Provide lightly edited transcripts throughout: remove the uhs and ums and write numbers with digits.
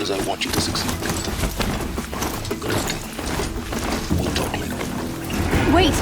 because I want you to succeed. Good hunting. We'll talk later. Wait!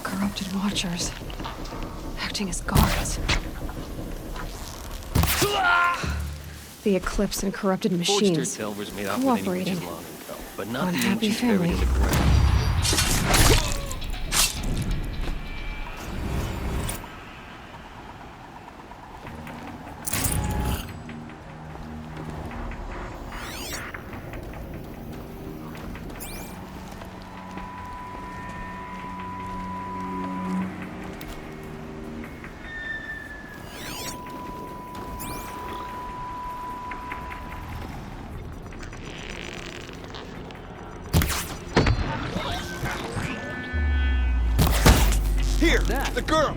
Corrupted watchers, acting as guards. The Eclipse and corrupted machines cooperating. But not the Unhappy ancient family. heritage of the ground. Here, the girl!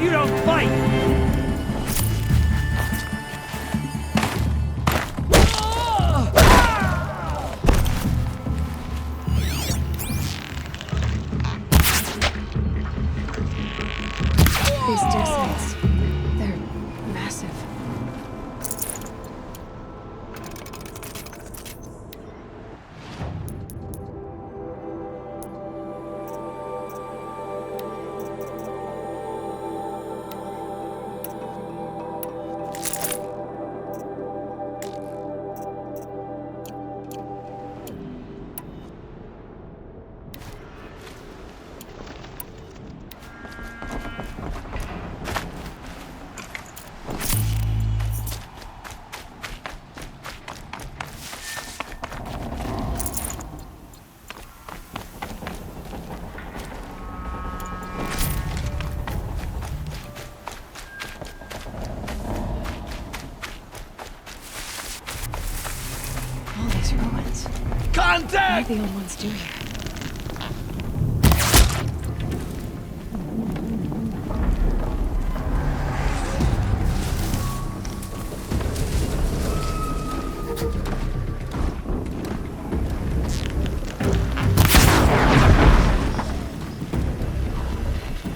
You don't fight! These dig sites, they're massive. All these ruins. Contact! What are the old ones doing here?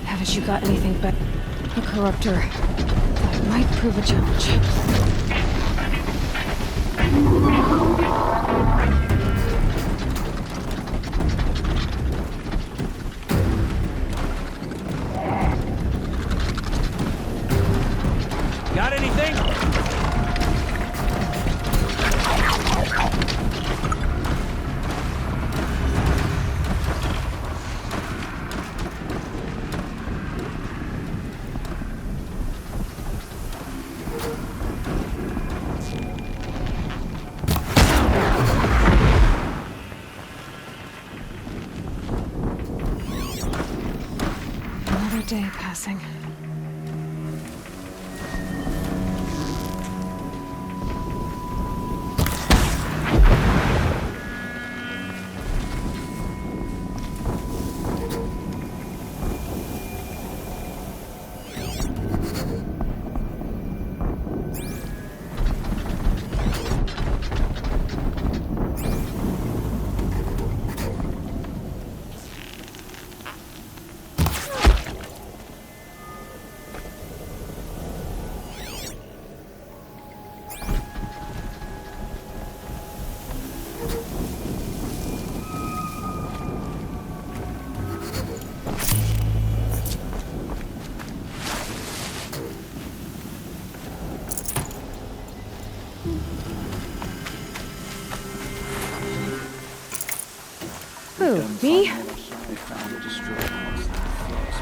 Haven't you got anything but a corruptor? That might prove a challenge. Got anything? Another day passing. Me? They found and destroyed most of the floors,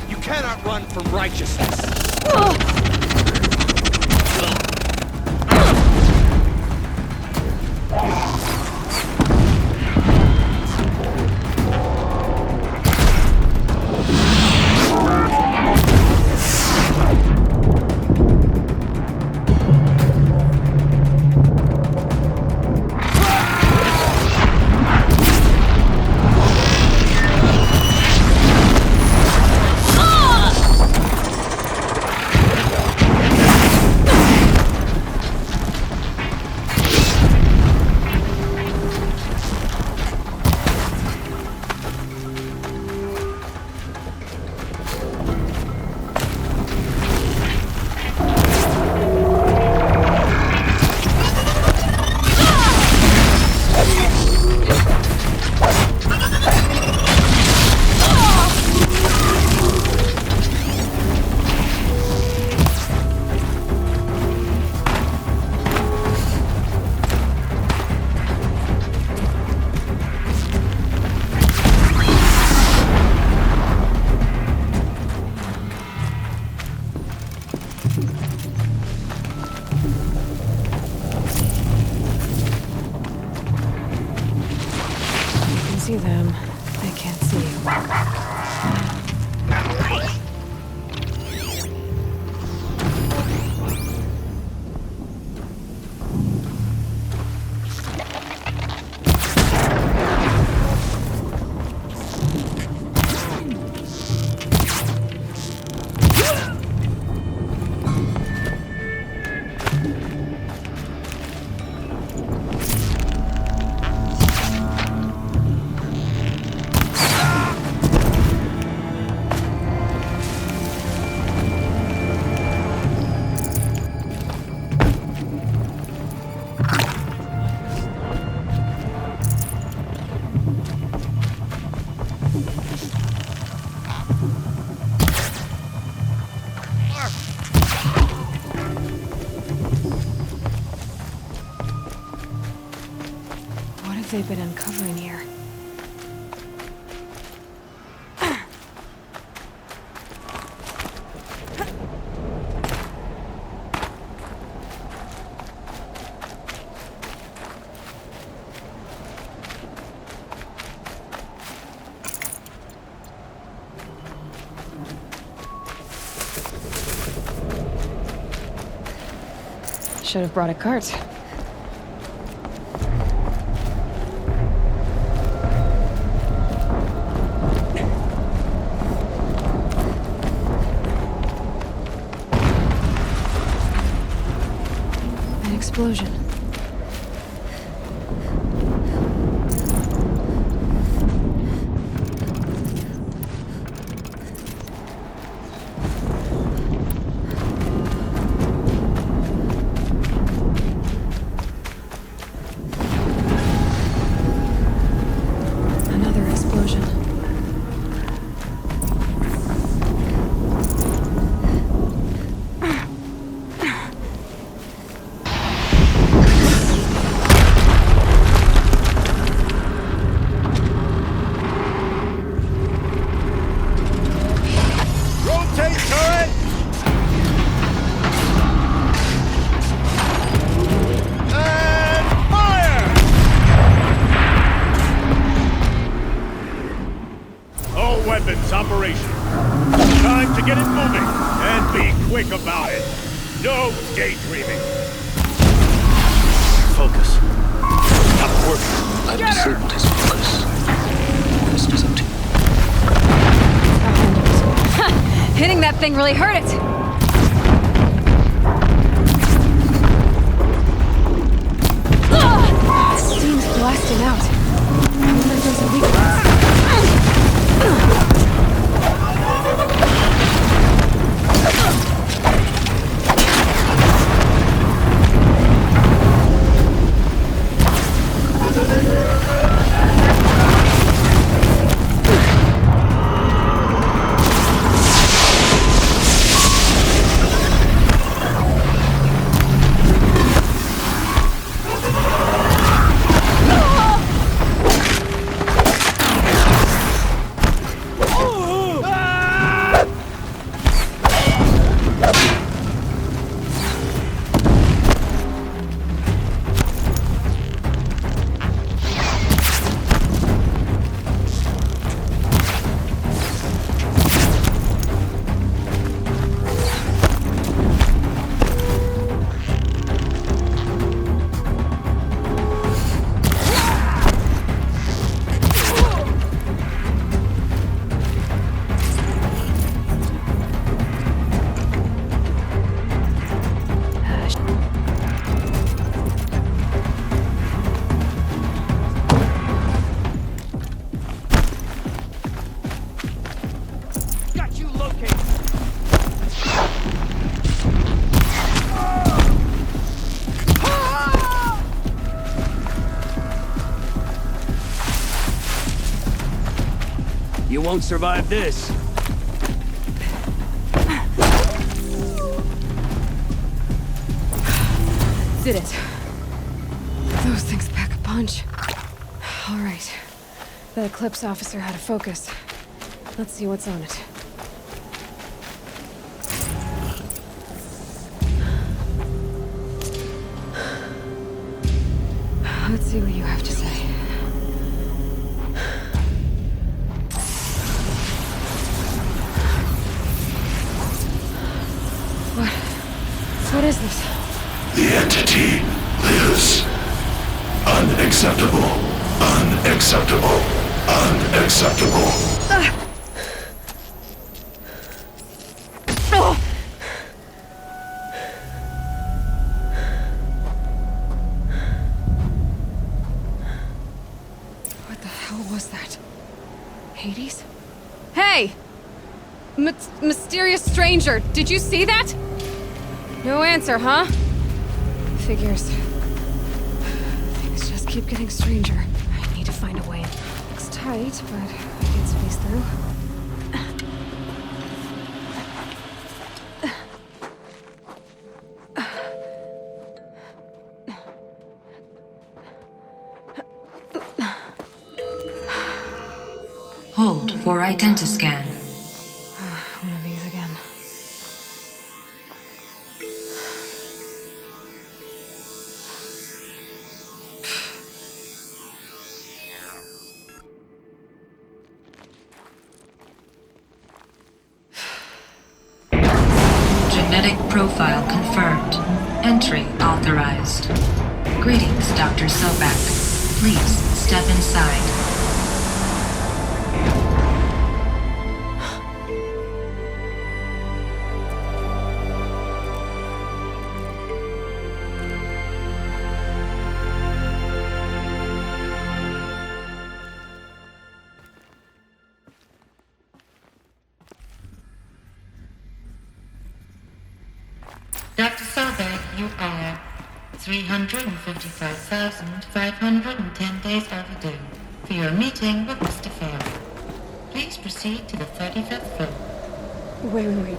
You cannot run from righteousness. See them. They can't see you. What have they been uncovering here? Should have brought a cart. An explosion. Another explosion. Rotate turret! And fire! All weapons operational. Time to get it moving, and be quick about it. No daydreaming. Focus. Not working. I've disabled his focus. The rest is up to you. Hitting that thing really hurt it! Steam's blasting out. I wonder if there's a weakness. won't survive this. Did it. Those things pack a punch. All right. The Eclipse officer had a focus. Let's see what's on it. Let's see what you have to say. What is this? The entity lives. Unacceptable. Unacceptable. Unacceptable. What the hell was that? Hades? Hey! Mysterious stranger, did you see that? No answer, huh? Figures. Things just keep getting stranger. I need to find a way. Looks tight, but I can squeeze through. Hold for identiscan. One of these again. Genetic profile confirmed. Entry authorized. Greetings, Dr. Sobak. Please step inside. Dr. Sobek, you are 355,510 days overdue for your meeting with Mr. Farrell. Please proceed to the 35th floor. Wait.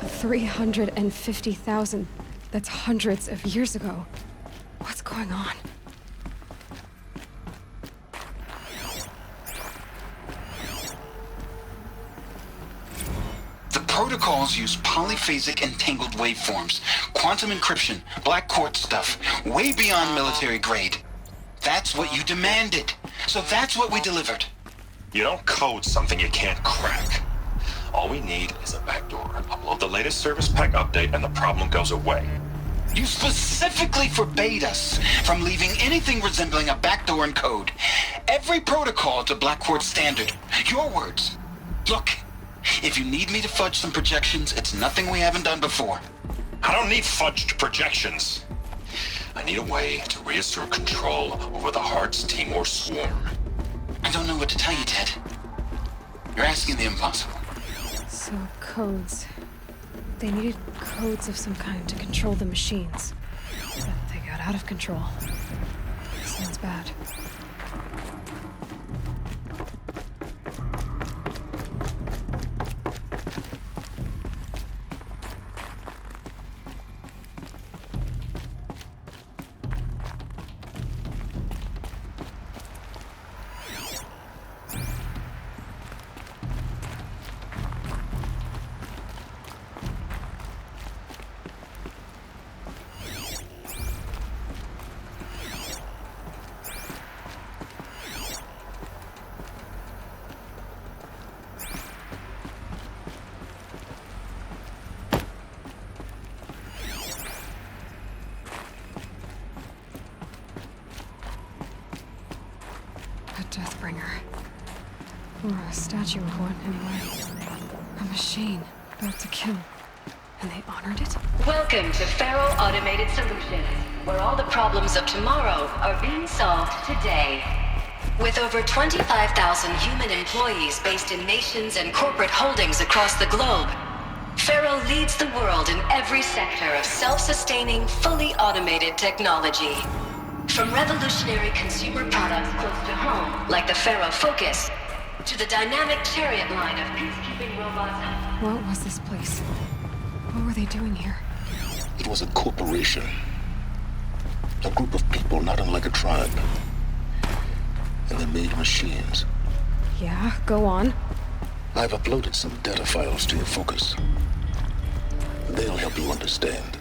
350,000. That's hundreds of years ago. What's going on? Protocols use polyphasic entangled waveforms, quantum encryption, black quartz stuff, way beyond military grade. That's what you demanded, so that's what we delivered. You don't code something you can't crack. All we need is a backdoor. Upload the latest service pack update and the problem goes away. You specifically forbade us from leaving anything resembling a backdoor in code. Every protocol to black quartz standard. Your words. Look. If you need me to fudge some projections, it's nothing we haven't done before. I don't need fudged projections. I need a way to reassert control over the Heart's Timor swarm. I don't know what to tell you, Ted. You're asking the impossible. So, codes. They needed codes of some kind to control the machines. But they got out of control. Sounds bad. Deathbringer. Or a statue of one, anyway. A machine, built to kill. And they honored it? Welcome to Faro Automated Solutions, where all the problems of tomorrow are being solved today. With over 25,000 human employees based in nations and corporate holdings across the globe, Faro leads the world in every sector of self-sustaining, fully automated technology. From revolutionary consumer products close to home, like the Faro Focus, to the dynamic chariot line of peacekeeping robots. What was this place? What were they doing here? It was a corporation. A group of people not unlike a tribe. And they made machines. Yeah, go on. I've uploaded some data files to your focus. They'll help you understand.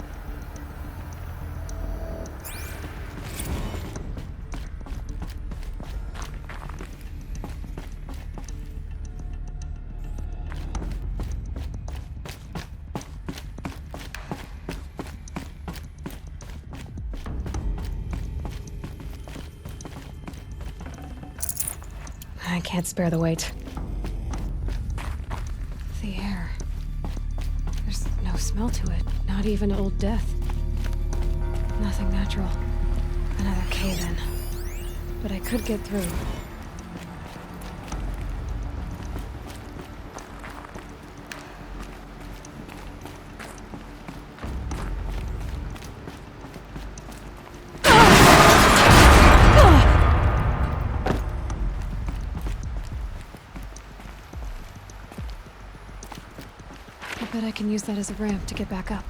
I can't spare the weight. The air. There's no smell to it, not even old death. Nothing natural. Another cave-in. But I could get through. I bet I can use that as a ramp to get back up.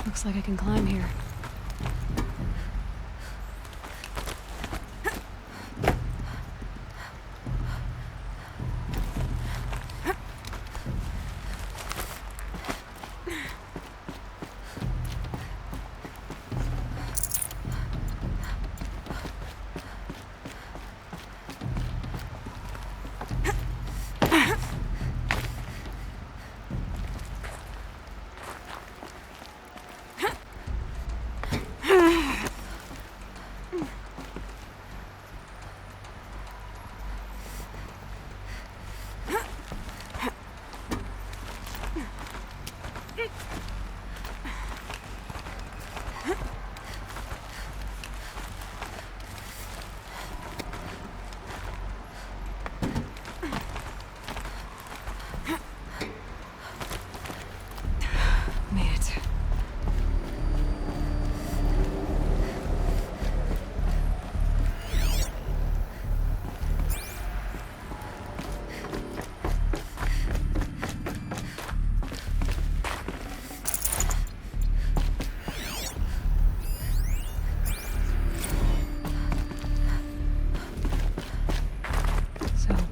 Looks like I can climb here.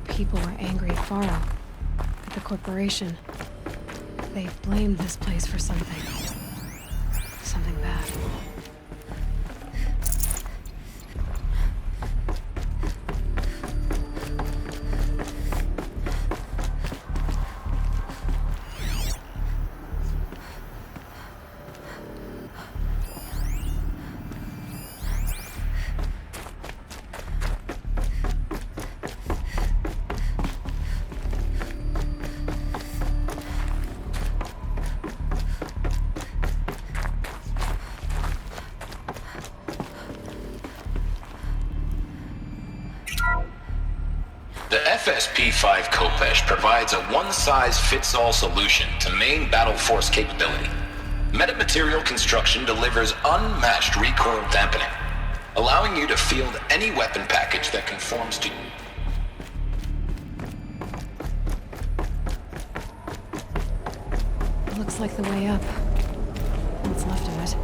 People were angry at Faro, at the corporation. They blamed this place for something. Something bad. The FSP-5 Kopesh provides a one-size-fits-all solution to main battle force capability. Metamaterial construction delivers unmatched recoil dampening, allowing you to field any weapon package that conforms to you. Looks like the way up. What's left of it.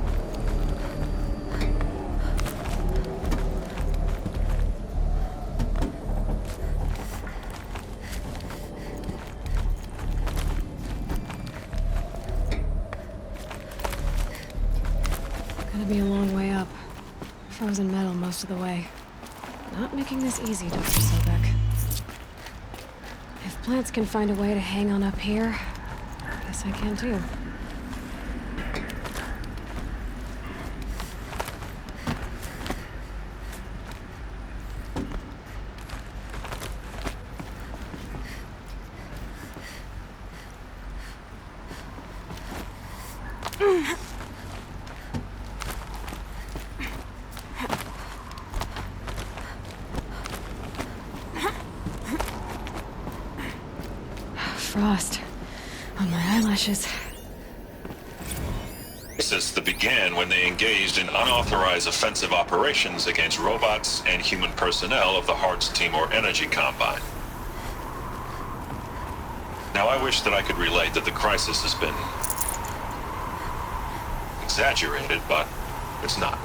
Gonna be a long way up. Frozen metal most of the way. Not making this easy, Dr. Sobek. If plants can find a way to hang on up here, I guess I can too. Frost on my eyelashes. Since the began when they engaged in unauthorized offensive operations against robots and human personnel of the Hearts Timor Energy Combine. Now I wish that I could relate that the crisis has been exaggerated, but it's not.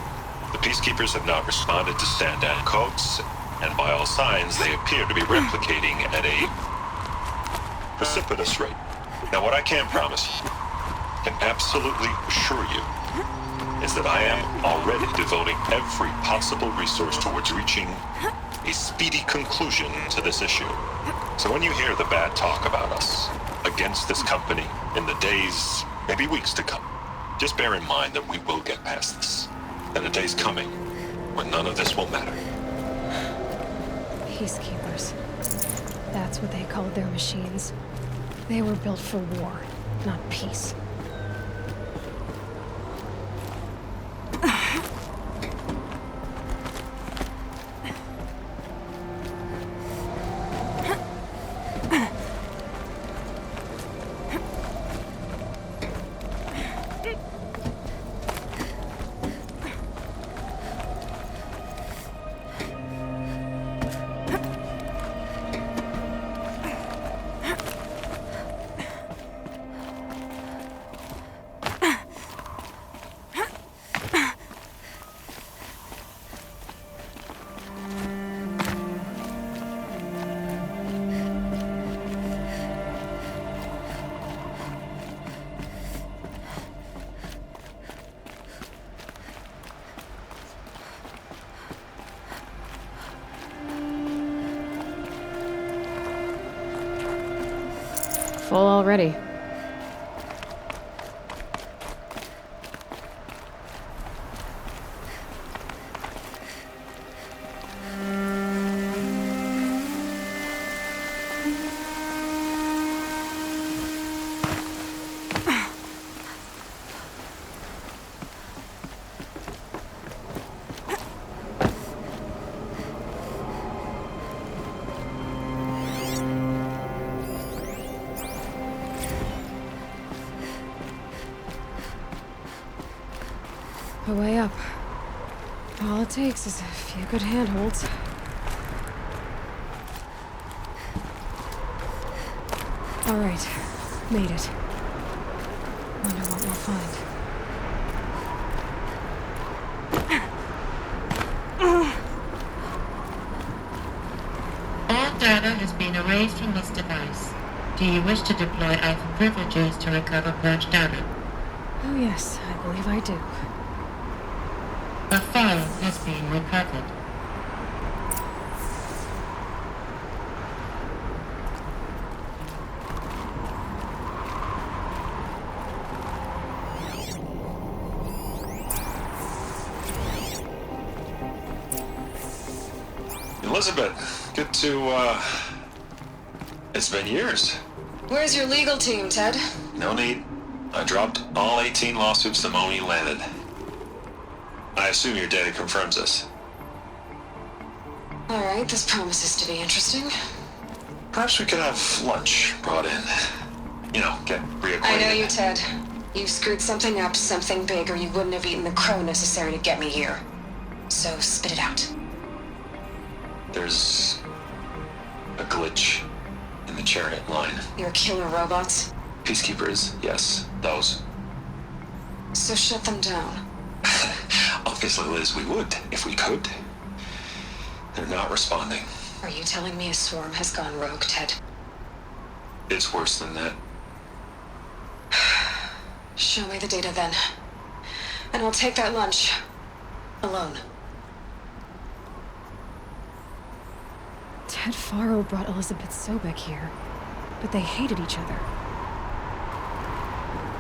The Peacekeepers have not responded to stand-down codes, and by all signs they appear to be replicating at a precipitous rate. Now what I can promise you, can absolutely assure you, is that I am already devoting every possible resource towards reaching a speedy conclusion to this issue. So when you hear the bad talk about us against this company in the days, maybe weeks to come, just bear in mind that we will get past this. And a day's coming when none of this will matter. Peacekeepers. That's what they called their machines. They were built for war, not peace. Full already. A way up. All it takes is a few good handholds. All right, made it. Wonder what we'll find. All data has been erased from this device. Do you wish to deploy alpha privileges to recover purged data? Oh yes, I believe I do. The file has been recovered. Elizabeth, good to, it's been years. Where's your legal team, Ted? No need. I dropped all 18 lawsuits the moment you landed. I assume your data confirms this. All right, this promises to be interesting. Perhaps we could have lunch brought in. You know, get reacquainted. I know you, Ted. You screwed something up, something big, or you wouldn't have eaten the crow necessary to get me here. So spit it out. There's a glitch in the chariot line. Your killer robots? Peacekeepers, yes, those. So shut them down. Obviously, Liz, we would, if we could. They're not responding. Are you telling me a swarm has gone rogue, Ted? It's worse than that. Show me the data then. And I'll take that lunch. Alone. Ted Faro brought Elizabeth Sobek here, but they hated each other.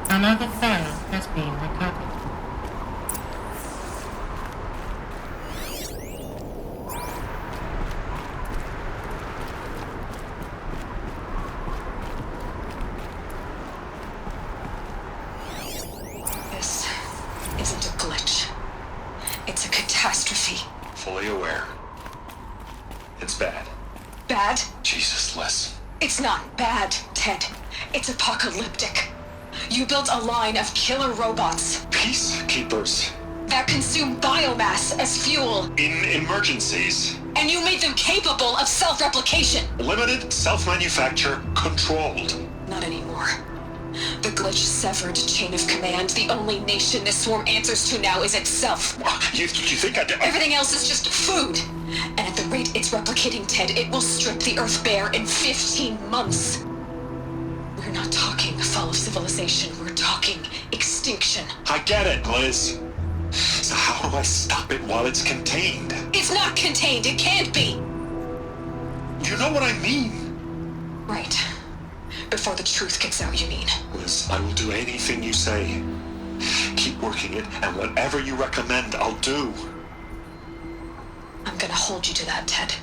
Another file has been recovered. This isn't a glitch. It's a catastrophe. Fully aware. It's bad. Bad? Jesus, Liz. It's not bad, Ted. It's apocalyptic. You built a line of killer robots Peacekeepers. that consume biomass as fuel, In emergencies. and you made them capable of self-replication. Limited, self-manufacture, controlled. Not anymore. The glitch severed chain of command. The only nation this swarm answers to now is itself. You think I did? Everything else is just food. And at the rate it's replicating, Ted, it will strip the Earth bare in 15 months. We're not talking fall of civilization. We're talking extinction. I get it, Liz. So how do I stop it while it's contained? It's not contained. It can't be. You know what I mean? Right. Before the truth gets out, you mean? Liz, I will do anything you say. Keep working it, and whatever you recommend, I'll do. I'm gonna hold you to that, Ted.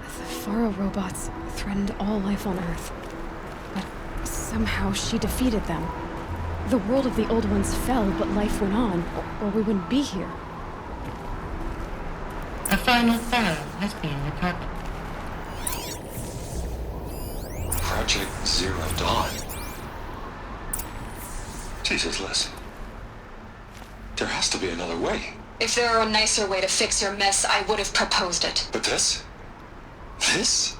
The Faro robots threatened all life on Earth. But somehow she defeated them. The world of the old ones fell, but life went on, or we wouldn't be here. A final file has been recovered. Project Zero Dawn. Jesus, Liz. There has to be another way. If there were a nicer way to fix your mess, I would have proposed it. But this? This?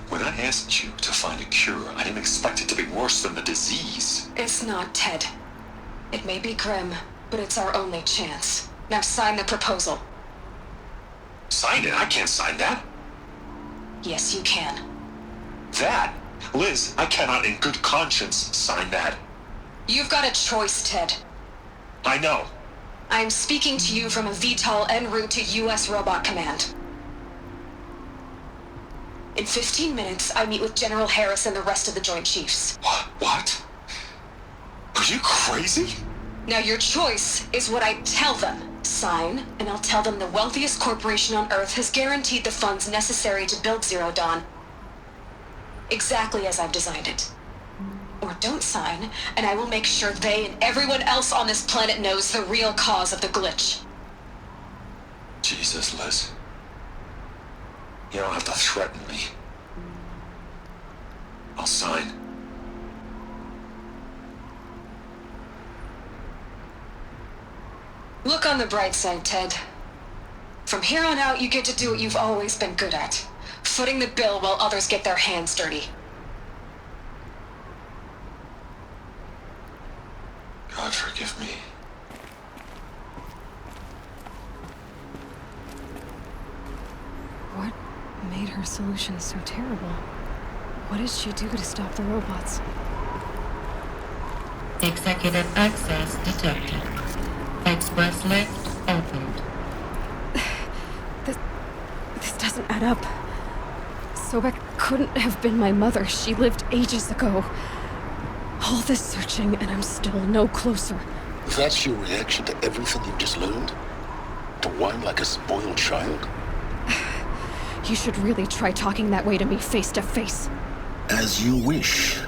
When I asked you to find a cure, I didn't expect it to be worse than the disease. It's not, Ted. It may be grim, but it's our only chance. Now sign the proposal. Sign it? I can't sign that. Yes, you can. That? Liz, I cannot in good conscience sign that. You've got a choice, Ted. I know. I'm speaking to you from a VTOL en route to U.S. Robot Command. In 15 minutes, I meet with General Harris and the rest of the Joint Chiefs. What? Are you crazy? Now your choice is what I tell them. Sign, and I'll tell them the wealthiest corporation on Earth has guaranteed the funds necessary to build Zero Dawn. Exactly as I've designed it. Or don't sign, and I will make sure they and everyone else on this planet knows the real cause of the glitch. Jesus, Liz. You don't have to threaten me. I'll sign. Look on the bright side, Ted. From here on out, you get to do what you've always been good at. Footing the bill while others get their hands dirty. God forgive me. What made her solution so terrible? What did she do to stop the robots? Executive access detected. Express lift opened. This doesn't add up. Sobek couldn't have been my mother. She lived ages ago. All this searching, and I'm still no closer. That's your reaction to everything you've just learned? To whine like a spoiled child? You should really try talking that way to me face to face. As you wish.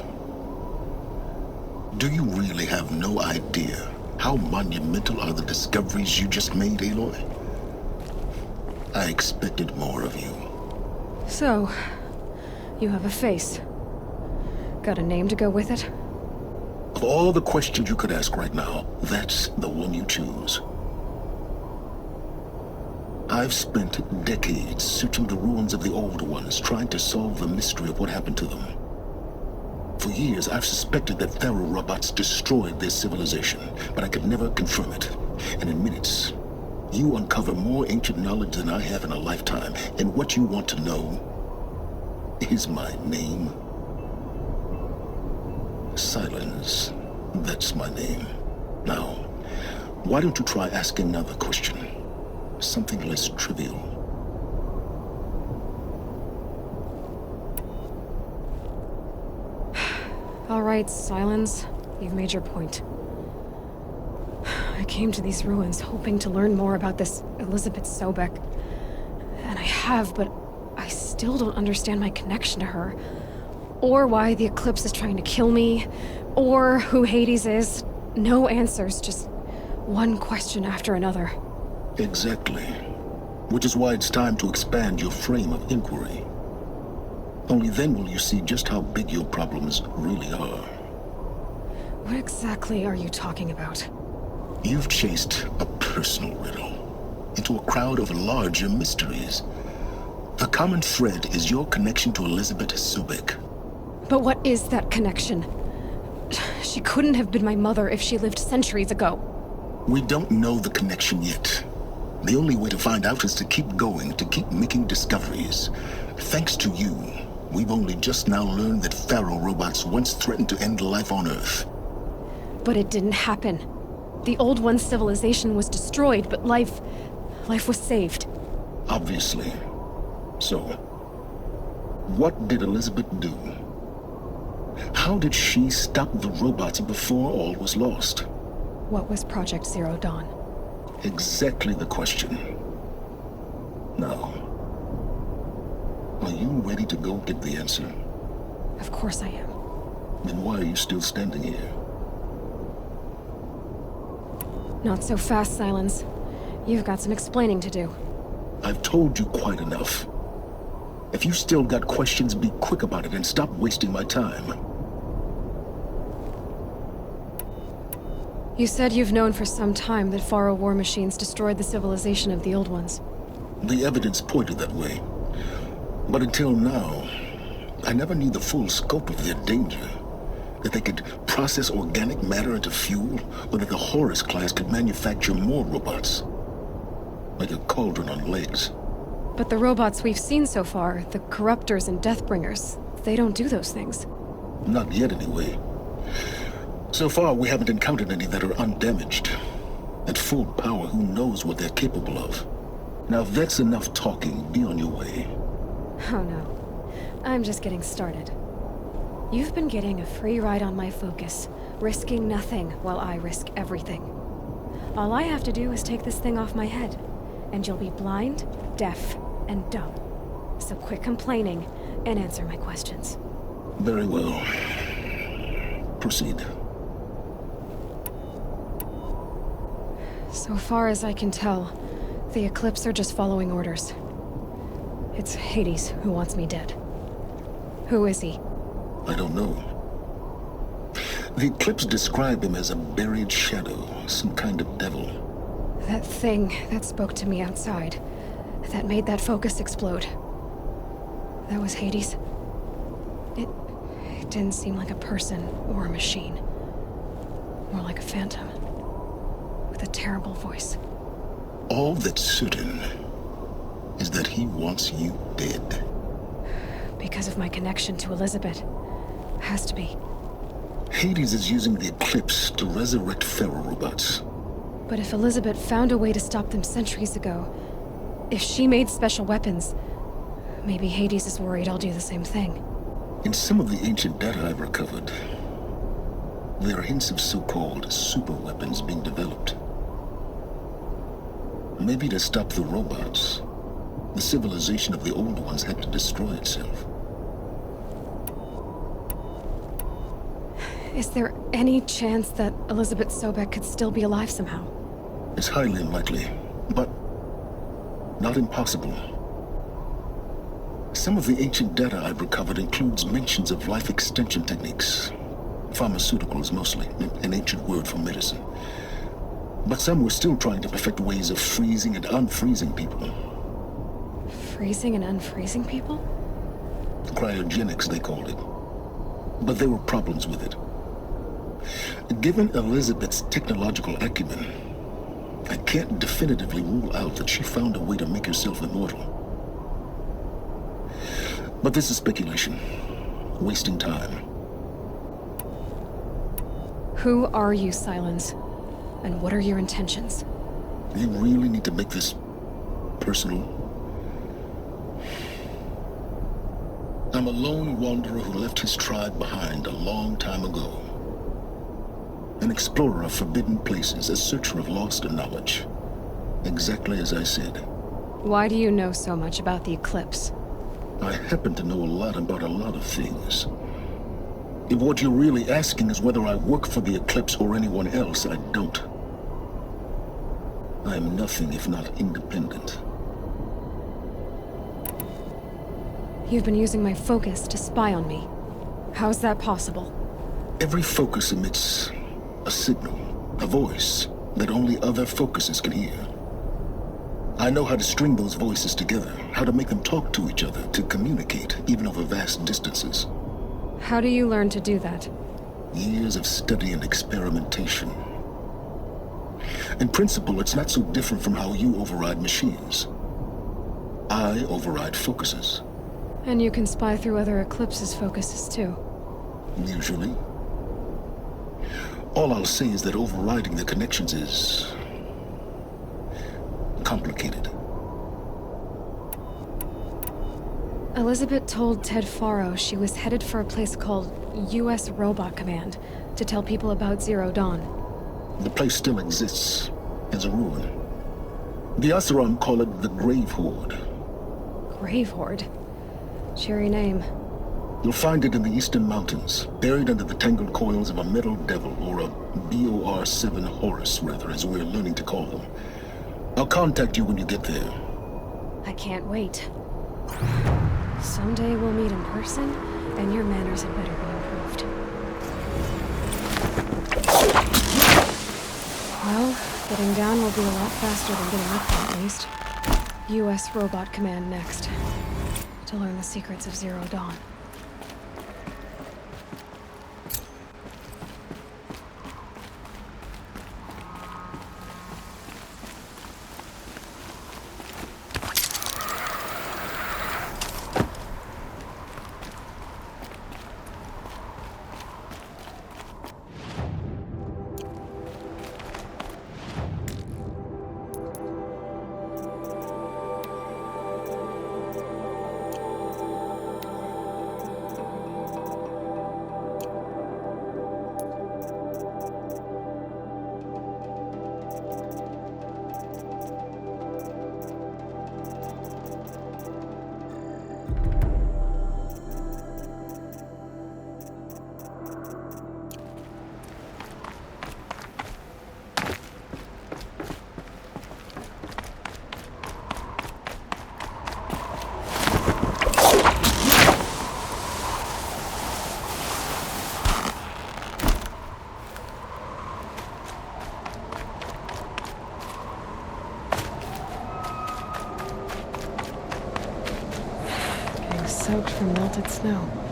Do you really have no idea how monumental are the discoveries you just made, Aloy? I expected more of you. So, you have a face. Got a name to go with it? Of all the questions you could ask right now, that's the one you choose. I've spent decades searching the ruins of the old ones, trying to solve the mystery of what happened to them. For years, I've suspected that Thero robots destroyed their civilization, but I could never confirm it. And in minutes, you uncover more ancient knowledge than I have in a lifetime, and what you want to know is my name. Silence, that's my name. Now, why don't you try asking another question? Something less trivial. All right, Silence. You've made your point. I came to these ruins hoping to learn more about this Elizabeth Sobek. And I have, but I still don't understand my connection to her. Or why the Eclipse is trying to kill me. Or who Hades is. No answers, just one question after another. Exactly. Which is why it's time to expand your frame of inquiry. Only then will you see just how big your problems really are. What exactly are you talking about? You've chased a personal riddle into a crowd of larger mysteries. The common thread is your connection to Elizabeth Sobek. But what is that connection? She couldn't have been my mother if she lived centuries ago. We don't know the connection yet. The only way to find out is to keep going, to keep making discoveries. Thanks to you, we've only just now learned that Pharaoh robots once threatened to end life on Earth. But it didn't happen. The Old One's civilization was destroyed, but life was saved. Obviously. So, what did Elizabeth do? How did she stop the robots before all was lost? What was Project Zero Dawn? Exactly the question. Now, are you ready to go get the answer? Of course I am. Then why are you still standing here? Not so fast, Silence. You've got some explaining to do. I've told you quite enough. If you still got questions, be quick about it and stop wasting my time. You said you've known for some time that Pharaoh war machines destroyed the civilization of the Old Ones. The evidence pointed that way. But until now, I never knew the full scope of their danger. That they could process organic matter into fuel, or that the Horus class could manufacture more robots. Like a cauldron on legs. But the robots we've seen so far, the Corruptors and Deathbringers, they don't do those things. Not yet, anyway. So far, we haven't encountered any that are undamaged. At full power, who knows what they're capable of? Now, if that's enough talking, be on your way. Oh no. I'm just getting started. You've been getting a free ride on my focus, risking nothing while I risk everything. All I have to do is take this thing off my head, and you'll be blind, deaf, and dumb. So quit complaining and answer my questions. Very well. Proceed. So far as I can tell, the Eclipse are just following orders. It's Hades who wants me dead. Who is he? I don't know. The Eclipse describe him as a buried shadow, some kind of devil. That thing that spoke to me outside, that made that focus explode. That was Hades. It didn't seem like a person or a machine. More like a phantom. With a terrible voice. All that's certain is that he wants you dead. Because of my connection to Elizabeth. Has to be. Hades is using the Eclipse to resurrect Pharaoh robots. But if Elizabeth found a way to stop them centuries ago, if she made special weapons, maybe Hades is worried I'll do the same thing. In some of the ancient data I've recovered, there are hints of so-called super weapons being developed. Maybe to stop the robots, the civilization of the Old Ones had to destroy itself. Is there any chance that Elizabeth Sobek could still be alive somehow? It's highly unlikely, but not impossible. Some of the ancient data I've recovered includes mentions of life extension techniques. Pharmaceuticals mostly, an ancient word for medicine. But some were still trying to perfect ways of freezing and unfreezing people. Freezing and unfreezing people? Cryogenics, they called it. But there were problems with it. Given Elizabeth's technological acumen, I can't definitively rule out that she found a way to make herself immortal. But this is speculation. Wasting time. Who are you, Silence? And what are your intentions? You really need to make this personal? I'm a lone wanderer who left his tribe behind a long time ago. An explorer of forbidden places, a searcher of lost knowledge. Exactly as I said. Why do you know so much about the eclipse? I happen to know a lot about a lot of things. If what you're really asking is whether I work for the eclipse or anyone else, I don't. I am nothing if not independent. You've been using my focus to spy on me. How is that possible? Every focus emits a signal, a voice that only other focuses can hear. I know how to string those voices together, how to make them talk to each other, to communicate, even over vast distances. How do you learn to do that? Years of study and experimentation. In principle, it's not so different from how you override machines. I override focuses. And you can spy through other eclipses' focuses too. Usually. All I'll say is that overriding the connections is complicated. Elizabeth told Ted Faro she was headed for a place called U.S. Robot Command to tell people about Zero Dawn. The place still exists as a ruin. The Asaram call it the Grave Horde. Grave Horde? Cheery name. You'll find it in the Eastern Mountains, buried under the tangled coils of a metal devil, or a BOR-7 Horus, rather, as we're learning to call them. I'll contact you when you get there. I can't wait. Someday we'll meet in person, and your manners had better be improved. Well, getting down will be a lot faster than getting up, at least. U.S. Robot Command next. To learn the secrets of Zero Dawn. Soaked from melted snow.